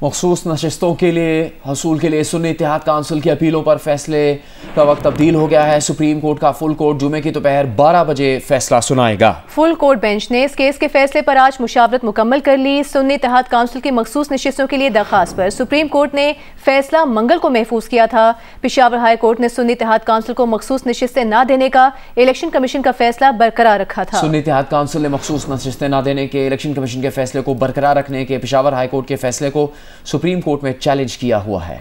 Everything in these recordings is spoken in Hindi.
मखसूस नशस्तों के लिए हसूल के लिए सुन्नी इत्तेहाद काउंसिल की अपीलों पर फैसले का वक्त तब्दील हो गया है। सुप्रीम कोर्ट का फुल कोर्ट जुमे की दोपहर 12 बजे फैसला सुनाएगा। फुल कोर्ट बेंच ने इस केस के फैसले पर आज मुशावरत मुकम्मल कर ली। सुन्नी इत्तेहाद काउंसिल की मखसूस नशस्तों के लिए दरखास्त पर सुप्रीम कोर्ट ने फैसला मंगल को महफूज किया था। पेशावर हाई कोर्ट ने सुन्नी इत्तेहाद काउंसिल को मखसूस नशस्तें न देने का इलेक्शन कमीशन का फैसला बरकरार रखा था। सुन्नी इत्तेहाद काउंसिल ने मखसूस नशस्तें न देने के इलेक्शन कमीशन के फैसले को बरकरार रखने के पेशावर हाई कोर्ट के फैसले को सुप्रीम कोर्ट में चैलेंज किया हुआ है।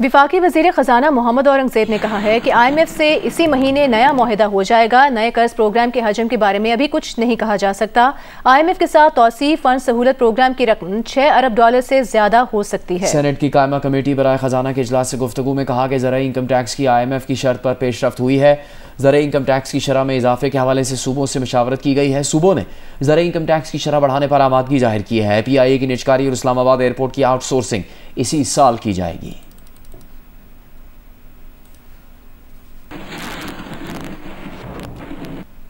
विफाकी वजीर खजाना मोहम्मद औरंगजेब ने कहा है कि IMF से इसी महीने नया मुआहिदा हो जाएगा। नए कर्ज प्रोग्राम के हजम के बारे में अभी कुछ नहीं कहा जा सकता। IMF के साथ तौसीफ फंड सहूलत प्रोग्राम की रकम $6 अरब से ज्यादा हो सकती है। सेनेट की कायमा कमेटी बराए खजाना के इजलास से गुफ्तगू में कहा कि ज़राई इनकम टैक्स की IMF की शर्त पर पेशरफ्त हुई है। ज़राई इनकम टैक्स की शरह में इजाफे के हवाले से सूबों से मशावरत की गई है। सूबों ने ज़राई इनकम टैक्स की शरह बढ़ाने पर आमादगी जाहिर की है। PIA की निजकारी और इस्लामाबाद एयरपोर्ट की आउटसोर्सिंग इसी साल की जाएगी।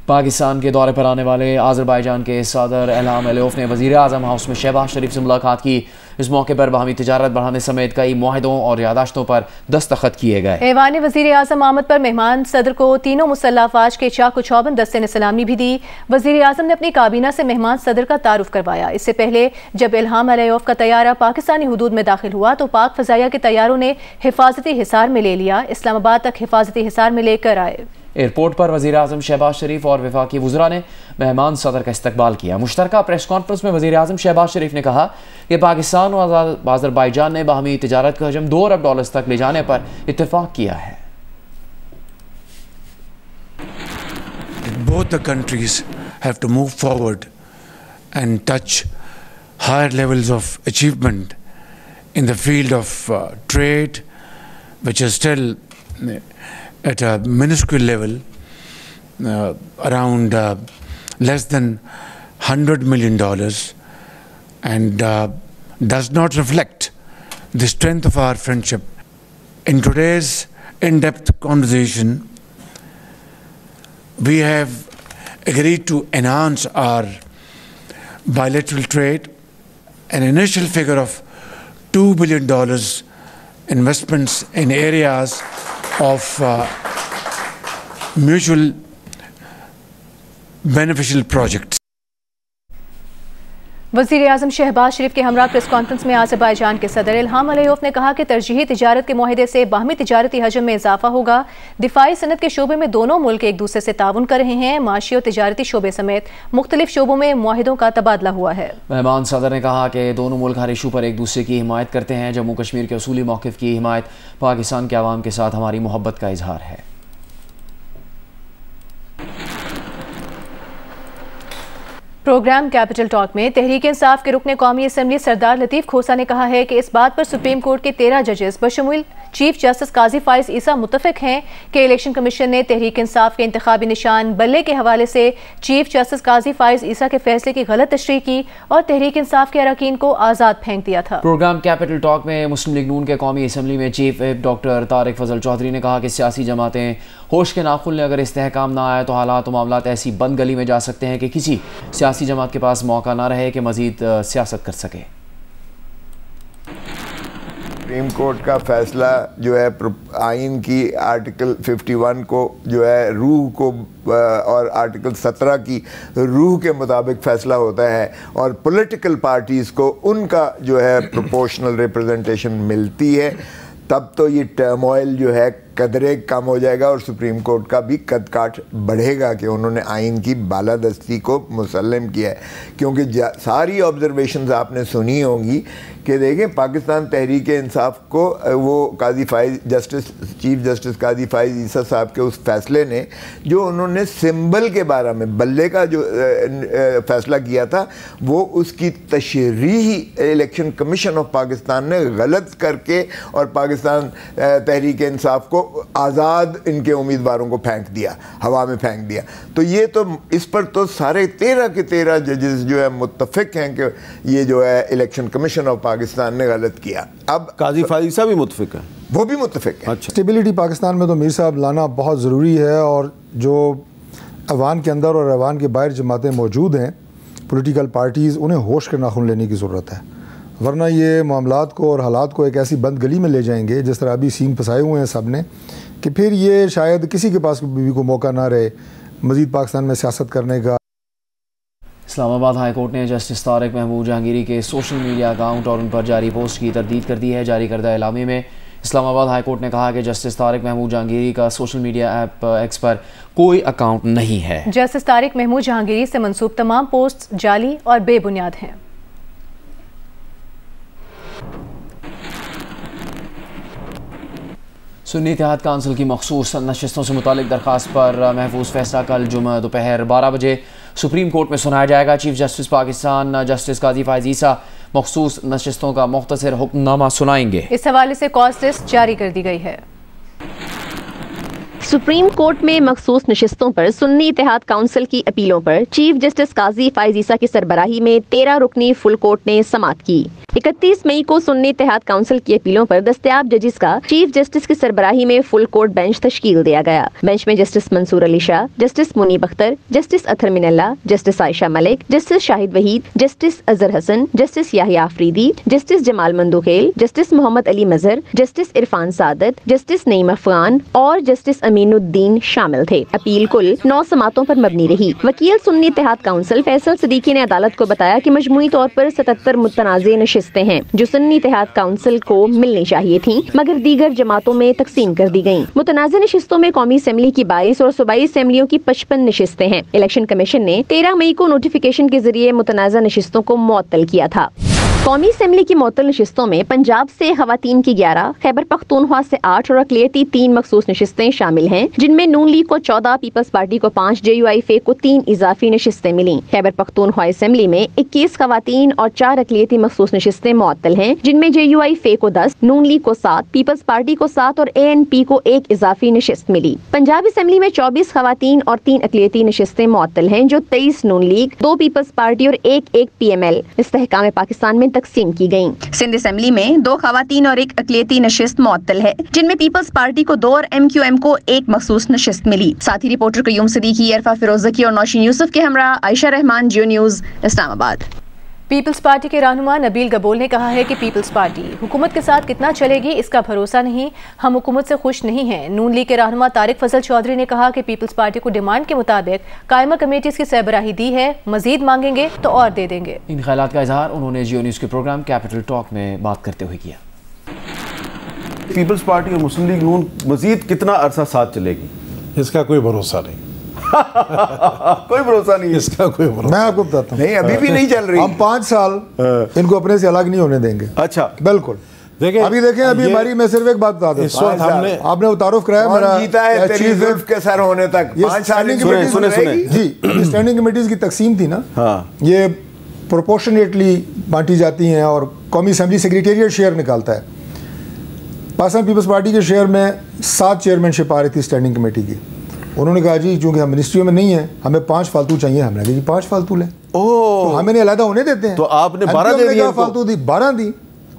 पाकिस्तान के दौरे पर आने वाले आज़रबाईजान के सदर इल्हाम अलीयेव ने वज़ीर आज़म हाउस में शहबाज शरीफ से मुलाकात की। इस मौके पर बाहमी तिजारत बढ़ाने समेत कई मुआहिदों और यादाश्तों पर दस्तखत किए गए। ऐवान वज़ीर आज़म आमद पर मेहमान सदर को तीनों मुसल्लह अफ़वाज के चाकू चौबंद दस्ते ने सलामी भी दी। वज़ीर आज़म ने अपनी काबीना से मेहमान सदर का तारुफ करवाया। इससे पहले जब इल्हाम अलीयेव का तैयारा पाकिस्तानी हुदूद में दाखिल हुआ तो पाक फ़ज़ाइया के तैयारों ने हिफाजती हिसार में ले लिया। इस्लामाबाद तक हिफाजती हिसार में लेकर आए। एयरपोर्ट पर वज़ीर आज़म शहबाज शरीफ और वफाकी वज़रा ने मेहमान सदर का इस्तकबाल किया। मुश्तरका प्रेस कॉन्फ्रेंस में वज़ीर आज़म शहबाज शरीफ ने कहा कि पाकिस्तान और आज़रबाईजान ने बाहमी तिजारत का हजम $2 अरब तक ले जाने पर इत्तेफाक किया है। Both the countries have to move forward and touch higher levels of achievement in the field of trade, which is still at a minuscule level, around less than $100 million, and does not reflect the strength of our friendship. In today's in-depth conversation, we have agreed to enhance our bilateral trade. An initial figure of $2 billion investments in areas of mutual beneficial projects. वज़ीर आज़म शहबाज शरीफ के हमरा प्रेस कॉन्फ्रेंस में आज़रबाईजान के सदर इल्हाम अलीयेव ने कहा कि तरजीही तिजारत के मुआहिदे से बाहमी तिजारती हजम में इजाफा होगा। दिफाई सनत के शोबे में दोनों मुल्क एक दूसरे से ताउन कर रहे हैं। माशी और तिजारती शोबे समेत मुख्तलिफ शोबों में मुआहिदों का तबादला हुआ है। मेहमान सदर ने कहा कि दोनों मुल्क हर इशू पर एक दूसरे की हिमायत करते हैं। जम्मू कश्मीर के उसूली मौक़िफ़ की हिमायत पाकिस्तान के अवाम के साथ हमारी मोहब्बत का इजहार है। प्रोग्राम कैपिटल टॉक में तहरीक इंसाफ के रुकन कौमी असम्बली सरदार लतीफ़ खोसा ने कहा है कि इस बात पर सुप्रीम कोर्ट के 13 जजेस बशमूल चीफ जस्टिस काजी फाइज ईसा मुत्तफिक हैं कि इलेक्शन कमीशन ने तहरीक इंसाफ के इंतखाबी निशान बल्ले के हवाले से चीफ जस्टिस काजी फाइज ईसा के फैसले की गलत तशरीह की और तहरीक इंसाफ के अरकान को आज़ाद फेंक दिया था। प्रोग्राम कैपिटल टॉक में मुस्लिम लीग नून के कौमी असम्बली में चीफ व्हिप डॉक्टर तारिक फजल चौधरी ने कहा कि सियासी जमातें होश के नाखुन ने अगर इस्तेहकाम ना आए तो हालात और मामलात ऐसी बंद गली में जा सकते हैं कि किसी सियासी जमात के पास मौका ना रहे कि मजीद सियासत कर सके। सुप्रीम कोर्ट का फैसला जो है आइन की आर्टिकल 51 को जो है रूह को और आर्टिकल 17 की रूह के मुताबिक फ़ैसला होता है और पॉलिटिकल पार्टीज़ को उनका जो है प्रोपोर्शनल रिप्रेजेंटेशन मिलती है, तब तो ये टर्मोइल जो है कदरे कम हो जाएगा और सुप्रीम कोर्ट का भी कद काठ बढ़ेगा कि उन्होंने आइन की बालादस्ती को मुसल्लम किया है। क्योंकि सारी ऑब्जर्वेशंस आपने सुनी होंगी कि देखें पाकिस्तान तहरीक इंसाफ को वो काजी फाइज चीफ जस्टिस काजी फाइज ईसा साहब के उस फैसले ने जो उन्होंने सिंबल के बारे में बल्ले का जो फैसला किया था वो उसकी तशरीही इलेक्शन कमीशन ऑफ पाकिस्तान ने गलत करके और पाकिस्तान तहरीक इंसाफ को आज़ाद इनके उम्मीदवारों को फेंक दिया, हवा में फेंक दिया। तो ये तो इस पर तो सारे 13 के 13 जजेस जो है मुत्तफिक हैं कि ये जो है इलेक्शन कमीशन ऑफ पाकिस्तान ने गलत किया। अब काजी फाइज साहब भी मुत्तफिक है, वो भी मुत्तफिक है। अच्छा, स्टेबिलिटी पाकिस्तान में तो मीर साहब लाना बहुत ज़रूरी है और जो अवान के अंदर और अवान के बाहर जमातें मौजूद हैं, पॉलिटिकल पार्टीज़, उन्हें होश के नाखून लेने की ज़रूरत है, वरना ये मामलात को और हालात को एक ऐसी बंद गली में ले जाएंगे जिस तरह अभी सीन फंसाए हुए हैं सब ने, कि फिर ये शायद किसी के पास भी को मौका ना रहे मज़ीद पाकिस्तान में सियासत करने का। इस्लामाबाद हाई कोर्ट ने जस्टिस तारिक महमूद जहांगीरी के सोशल मीडिया अकाउंट और उन पर जारी पोस्ट की तरदीद कर दी है। जारी करदा एलामी में इस्लामाबाद हाई कोर्ट ने कहा कि जस्टिस तारिक महमूद जहांगीरी का सोशल मीडिया ऐप एक्स पर कोई अकाउंट नहीं है। जस्टिस तारिक महमूद जहांगीरी से मंसूब तमाम पोस्ट जाली और बेबुनियाद हैं। सुन्नी इत्तेहाद काउंसिल की मखसूस नशिस्तों से मुतालिक दरख्वास्त पर महफूज फैसला कल जुमा दोपहर 12 बजे सुप्रीम कोर्ट में सुनाया जाएगा। चीफ जस्टिस पाकिस्तान जस्टिस काजी फायज़ ईसा मखसूस नशिस्तों का मुख्तसर हुक्मनामा सुनाएंगे। इस हवाले से कॉस्ट लिस्ट जारी कर दी गई है। सुप्रीम कोर्ट में मखसूस नशिस्तों पर सुन्नी इत्तेहाद काउंसिल की अपीलों पर चीफ जस्टिस काजी फायज़ ईसा की सरबराही में 13 रुकनी फुल कोर्ट ने समाअत की। 31 मई को सुन्नी इत्तेहाद काउंसिल की अपीलों पर दस्तयाब जजेस का चीफ जस्टिस की सरबराही में फुल कोर्ट बेंच तश्कील दिया गया। बेंच में justice Mansoor Ali Shah, justice Munib Akhtar, justice Athar Minallah, justice Ayesha Malik, justice Shahid Waheed, justice Azhar Hasan, justice Yahya Afridi, justice Jamal Mandokhail, justice Muhammad Ali Mazhar, justice Irfan Saadat, justice Naeem Afghan और जस्टिस अमीनुद्दीन शामिल थे। अपील कुल 9 समातों पर मबनी रही। वकील सुन्नी इत्तेहाद काउंसिल फैसल सिद्दीकी ने अदालत को बताया कि मजमूई तौर पर 77 मुतनाज़े नशिस्तें हैं जो सुन्नी इत्तेहाद काउंसिल को मिलनी चाहिए थी, मगर दीगर जमातों में तकसीम कर दी गयी। मुतनाज़े नशिस्तों में कौमी असेंबली की 22 और सूबाई असेंबलियों की 55 नशिस्तें हैं। इलेक्शन कमीशन ने 13 मई को नोटिफिकेशन के जरिए मुतनाज़ा नशिस्तों को मुअत्तल किया था। कौमी असेंबली की मुअत्तल नशिस्तों में पंजाब से खवातीन की 11, खैबर पख्तूनख्वा से 8 और अक़लियती 3 मखसूस नशिस्तें शामिल हैं, जिनमें नून लीग को 14, पीपल्स पार्टी को 5, JUIF को 3 इजाफी नशिस्तें मिली। खैबर पख्तूनख्वा असेंबली में 21 खवातीन और 4 अक़लियती मखसूस नशिस्तें मुअत्तल हैं, जिनमें JUIF को 10, नून लीग को 7, पीपल्स पार्टी को 7 और ANP को 1 इजाफी नशिस्त मिली। पंजाब असेंबली में 24 खवातीन और 3 अक़लियती नशिस्तें मुअत्तल हैं, जो 23 नून लीग, 2 पीपल्स पार्टी और 1 PML इस्तेहकाम पाकिस्तान में तकसीम की गयी। सिंध असेंबली में 2 खवातीन और 1 अक़लियती नशिस्त मुअत्तल है, जिनमें पीपल्स पार्टी को 2 और MQM को 1 मखसूस नशिस्त मिली। साथ ही रिपोर्टर कयूम सिद्दीकी, अरफा फिरोजकी और नौशीन यूसुफ के हमरा आयशा रहमान, जियो न्यूज़, इस्लामाबाद। पीपल्स पार्टी के रहनुमा नबील गबोल ने कहा है कि पीपल्स पार्टी हुकूमत के साथ कितना चलेगी इसका भरोसा नहीं, हम हुकूमत से खुश नहीं हैं। नून लीग के रहनुमा तारिक फजल चौधरी ने कहा कि पीपल्स पार्टी को डिमांड के मुताबिक कायमा कमेटीज की सरबराही दी है, मजीद मांगेंगे तो और दे देंगे। इन ख्यालात का इजहार उन्होंने जियो न्यूज़ के प्रोग्राम कैपिटल टॉक में बात करते हुए किया। पीपल्स पार्टी और मुस्लिम लीग नून मजीद कितना अरसा साथ चलेगी, इसका कोई भरोसा नहीं। कोई भरोसा नहीं, इसका कोई भरोसा। मैं आपको बताता हूँ, नहीं अभी भी नहीं चल रही। हम 5 साल इनको अपने से अलग नहीं होने देंगे। अच्छा, बिल्कुल। देखें अभी हमारी मैं सिर्फ एक बात बता दूं, इस वक्त हमने आपने उतारुफ कराया मेरा जीता है तेरी जुल्फ के सर होने तक 5 साल सुने जी। स्टैंडिंग कमेटीज की तकसीम थी ना, ये प्रोपोर्शनेटली बांटी जाती हैं और कौमी असेंबली सेक्रेटेरिएट शेयर निकालता है। पाकिस्तान पीपल्स पार्टी के शेयर में 7 चेयरमैनशिप आ रही थी स्टैंडिंग कमेटी की। उन्होंने कहा जी चूंकि हम मिनिस्ट्रियों में नहीं है, हमें 5 फालतू चाहिए। हमने कहा जी 5 फालतू लें, तो हमें नहीं अलहदा होने देते हैं। तो आपने 12 दे दिए, फालतू दी 12 दी,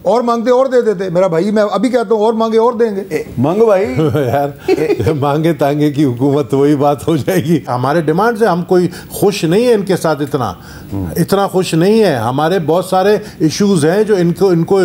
और मांगते और दे देते। मेरा भाई, मैं अभी कहता हूँ और मांगे और देंगे। मांगो भाई यार मांगे तांगे की हुकूमत, तो वही बात हो जाएगी। हमारे डिमांड से हम कोई खुश नहीं है, इनके साथ इतना खुश नहीं है। हमारे बहुत सारे इश्यूज हैं जो इनको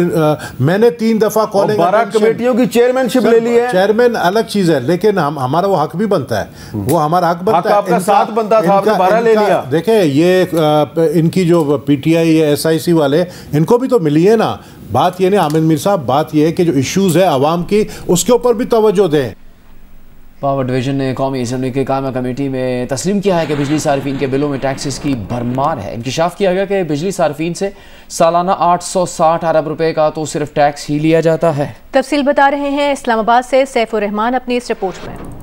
मैंने 3 दफा कॉलिंग 12 कमेटियों की चेयरमैनशिप ले ली है। चेयरमैन अलग चीज है, लेकिन हमारा वो हक भी बनता है, वो हमारा हक बनता है। आपका साथ बनता था, आपने 12 ले लिया। देखें ये इनकी जो PTI या SIC वाले, इनको भी तो मिली है ना। बात ये नहीं आमिर मीर साहब, बात ये है कि जो इश्यूज है आवाम की, उसके ऊपर भी तवज्जो दें। पावर डिवीजन ने कौमी असेंबली के कायमा कमेटी में तस्लीम किया है कि बिजली सार्फिन के बिलों में टैक्सेस की भरमार है। इंकशाफ किया गया कि बिजली सार्फिन से सालाना 860 अरब रुपए का तो सिर्फ टैक्स ही लिया जाता है। तफसील बता रहे हैं इस्लामाबाद से सैफुर रहमान अपनी इस रिपोर्ट में।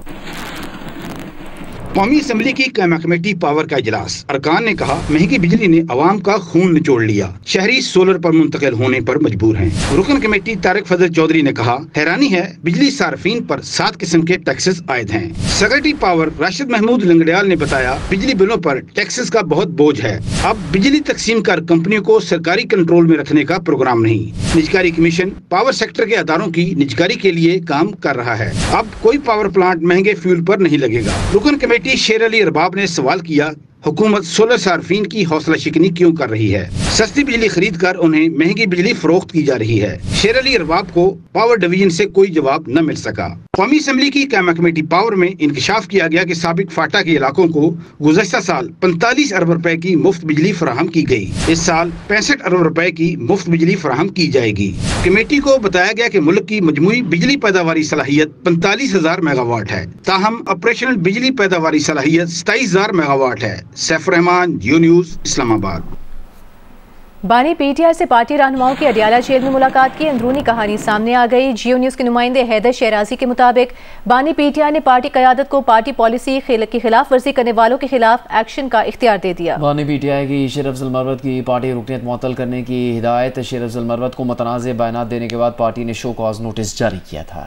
कौमी असेंबली की कायमा कमेटी पावर का इजलास। अरकान ने कहा महंगी बिजली ने अवाम का खून निचोड़ लिया, शहरी सोलर पर मुंतकिल होने पर मजबूर हैं। रुकन कमेटी तारिक फजल चौधरी ने कहा हैरानी है बिजली सार्फिन पर 7 किस्म के टैक्सेस आयद हैं। सेक्रेटरी पावर राशिद महमूद लंगड़ियाल ने बताया बिजली बिलों पर टैक्सेस का बहुत बोझ है। अब बिजली तकसीम कर कंपनियों को सरकारी कंट्रोल में रखने का प्रोग्राम नहीं। निजकारी कमीशन पावर सेक्टर के अदारों की निजकारी के लिए काम कर रहा है। अब कोई पावर प्लांट महंगे फ्यूल पर नहीं लगेगा। रुकन कमेटी कमेटी शेर अली अरबाब ने सवाल किया, हुकूमत सोलर सार्फिन की हौसला शिकनी क्यों कर रही है? सस्ती बिजली खरीद कर उन्हें महंगी बिजली फरोख्त की जा रही है। शेर अली अरबाब को पावर डिवीजन से कोई जवाब न मिल सका। कौमी असम्बली की कायमा कमेटी पावर में इंकशाफ किया गया कि साबिक फाटा के इलाकों को गुज़श्ता साल 45 अरब रुपए की मुफ्त बिजली फराहम की गई। इस साल 65 अरब रुपए की मुफ्त बिजली फराहम की जाएगी। कमेटी को बताया गया कि मुल्क की मजमूई बिजली पैदावारी सलाहियत 45,000 मेगावाट है, ताहम ऑपरेशनल बिजली पैदावारी सलाहियत 27,000 मेगावाट है। सैफ रहमान, जियो न्यूज़, इस्लामाबाद। बानी पीटीआई से पार्टी रहनुमाओं की अडियाला जेल में मुलाकात की अंदरूनी कहानी सामने आ गई। जियो न्यूज़ के नुमाइंदे हैदर शहराजी के मुताबिक बानी पीटीआई ने पार्टी क़यादत को पार्टी पॉलिसी की खिलाफ वर्जी करने वालों के खिलाफ एक्शन का इख्तियार दे दिया। बानी पीटीआई की शेर अफजल मरवत की पार्टी रुकनीत मुअत्तल करने की हिदायत। शेर अफजल मरवत को मुतनाज़ बयानात देने के बाद पार्टी ने शो कॉज नोटिस जारी किया था।